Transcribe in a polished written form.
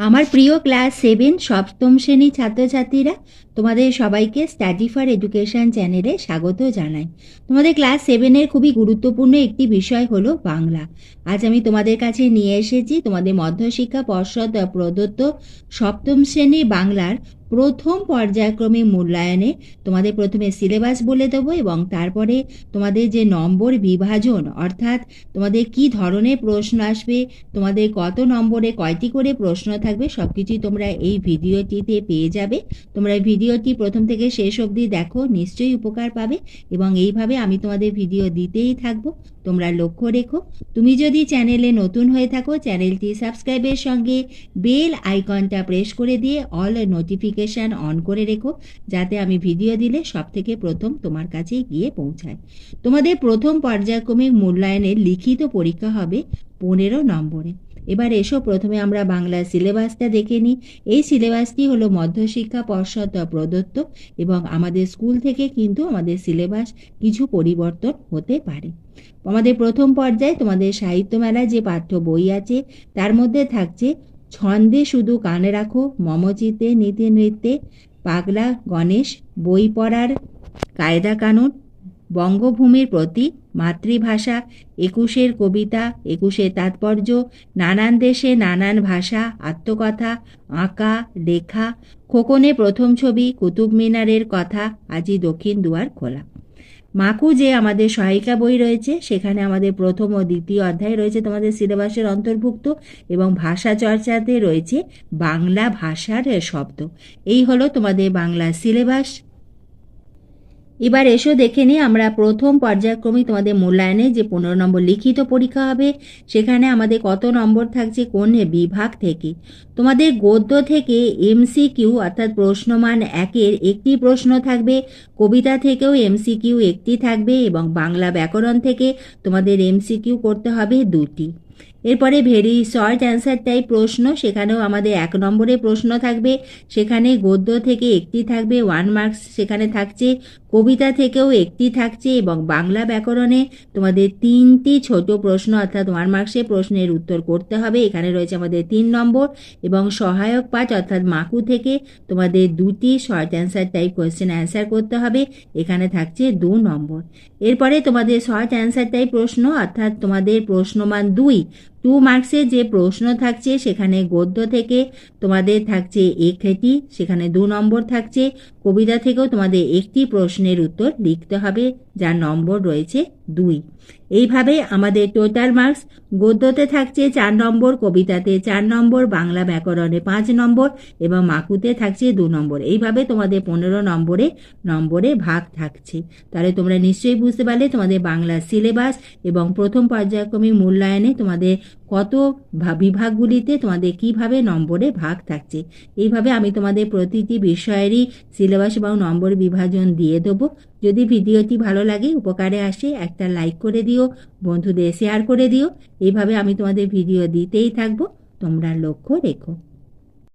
আমার প্রিয় ক্লাস 7 সপ্তম শ্রেণীর ছাত্রছাত্রীরা, তোমাদের সবাইকে স্টাডি ফর এডুকেশন চ্যানেলে স্বাগত জানাই। তোমাদের ক্লাস 7-এর খুবই গুরুত্বপূর্ণ একটি বিষয় হলো বাংলা। আজ আমি তোমাদের কাছে নিয়ে এসেছি তোমাদের মধ্যশিক্ষা পর্ষদ প্রদত্ত সপ্তম শ্রেণীর বাংলার প্রথম পর্যায়ক্রমিক মূল্যায়নে তোমাদের প্রথমে সিলেবাস বলে দেবো এবং তারপরে তোমাদের যে নম্বর বিভাজন, অর্থাৎ তোমাদের কি ধরনের প্রশ্ন আসবে, তোমাদের কত নম্বরে কয়টি করে প্রশ্ন থাকবে, সব কিছুই তোমরা এই ভিডিওটিতে পেয়ে যাবে। তোমরা ভিডিওটি প্রথম থেকে শেষ অবধি দেখো, নিশ্চয়ই উপকার পাবে এবং এইভাবে আমি তোমাদের ভিডিও দিতেই থাকবো। তোমরা লক্ষ্য রেখো, তুমি যদি চ্যানেলে নতুন হয়ে থাকো চ্যানেলটি সাবস্ক্রাইবের সঙ্গে বেল আইকনটা প্রেস করে দিয়ে অল নোটিফিকেশান অন করে রেখো, যাতে আমি ভিডিও দিলে সব থেকে প্রথম তোমার কাছে গিয়ে পৌঁছায়। তোমাদের প্রথম পর্যায়ক্রমিক মূল্যায়নের লিখিত পরীক্ষা হবে 15 নম্বরে। এবার এসো প্রথমে আমরা বাংলা সিলেবাসটা দেখে নিই। এই সিলেবাসটি হলো মধ্যশিক্ষা পর্ষদ প্রদত্ত এবং আমাদের স্কুল থেকে কিন্তু আমাদের সিলেবাস কিছু পরিবর্তন হতে পারে। আমাদের প্রথম পর্যায়ে তোমাদের সাহিত্য মেলায় যে পাঠ্য বই আছে তার মধ্যে থাকছে ছন্দে শুধু কানে রাখো, মমচিতে নীতি নৃত্যে, পাগলা গণেশ, বই পড়ার কায়দা কানুন, বঙ্গভূমির প্রতি, মাতৃভাষা, 21-এর কবিতা, 21-এর তাৎপর্য, নানান দেশে নানান ভাষা, আত্মকথা, আঁকা লেখা, খোকনে প্রথম ছবি, কুতুব মিনারের কথা, আজি দক্ষিণ দুয়ার খোলা। মাকু যে আমাদের সহায়িকা বই রয়েছে সেখানে আমাদের প্রথম ও দ্বিতীয় অধ্যায় রয়েছে তোমাদের সিলেবাসের অন্তর্ভুক্ত এবং ভাষা চর্চাতে রয়েছে বাংলা ভাষার শব্দ। এই হলো তোমাদের বাংলা সিলেবাস। এবার এসো দেখে নিই আমরা প্রথম পর্যায়ক্রমিক তোমাদের মূল্যায়নে যে 15 নম্বর লিখিত পরীক্ষা হবে সেখানে আমাদের কত নম্বর থাকছে কোন বিভাগ থেকে। তোমাদের গদ্য থেকে এমসিকিউ অর্থাৎ প্রশ্নমান 1-এর একটি প্রশ্ন থাকবে, কবিতা থেকেও এমসিকিউ একটি থাকবে এবং বাংলা ব্যাকরণ থেকে তোমাদের এমসিকিউ করতে হবে 2টি। এরপরে ভেরি শর্ট অ্যান্সার টাইপ প্রশ্ন, সেখানেও আমাদের 1 নম্বরে প্রশ্ন থাকবে, সেখানে গদ্য থেকে একটি থাকবে 1 মার্কস, সেখানে থাকছে কবিতা থেকেও একটি থাকছে এবং বাংলা ব্যাকরণে তোমাদের 3টি ছোট প্রশ্ন অর্থাৎ 1 মার্কসের প্রশ্নের উত্তর করতে হবে, এখানে রয়েছে আমাদের 3 নম্বর এবং সহায়ক পাঠ অর্থাৎ মাকু থেকে তোমাদের 2টি short answer type question answer করতে হবে, এখানে থাকছে 2 নম্বর। এরপরে তোমাদের শর্ট অ্যান্সার টাইপ প্রশ্ন অর্থাৎ তোমাদের প্রশ্নমান 2 মার্কসের যে প্রশ্ন থাকছে সেখানে গদ্য থেকে তোমাদের থাকছে 1টি, সেখানে 2 নম্বর থাকছে, কবিতা থেকেও তোমাদের একটি প্রশ্নের উত্তর লিখতে হবে যার নম্বর রয়েছে 2। এইভাবে আমাদের টোটাল মার্কস গদ্যতে থাকছে 4 নম্বর, কবিতাতে 4 নম্বর, বাংলা ব্যাকরণে 5 নম্বর এবং মাকুতে থাকছে 2 নম্বর। এইভাবে তোমাদের 15 নম্বরে ভাগ থাকছে। তাহলে তোমরা নিশ্চয়ই বুঝতে পারলে তোমাদের বাংলা সিলেবাস এবং প্রথম পর্যায়ক্রমিক মূল্যায়নে তোমাদের কত বিভাগগুলিতে তোমাদের কিভাবে নম্বরে ভাগ থাকছে। এইভাবে আমি তোমাদের প্রতিটি বিষয়েরই সিলেবাস এবং নম্বর বিভাজন দিয়ে দেবো। যদি ভিডিওটি ভালো লাগে, উপকারে আসে, একটা লাইক করে দিও, বন্ধুদের শেয়ার করে দিও। এইভাবে আমি তোমাদের ভিডিও দিতেই থাকবো, তোমরা লক্ষ্য রেখো।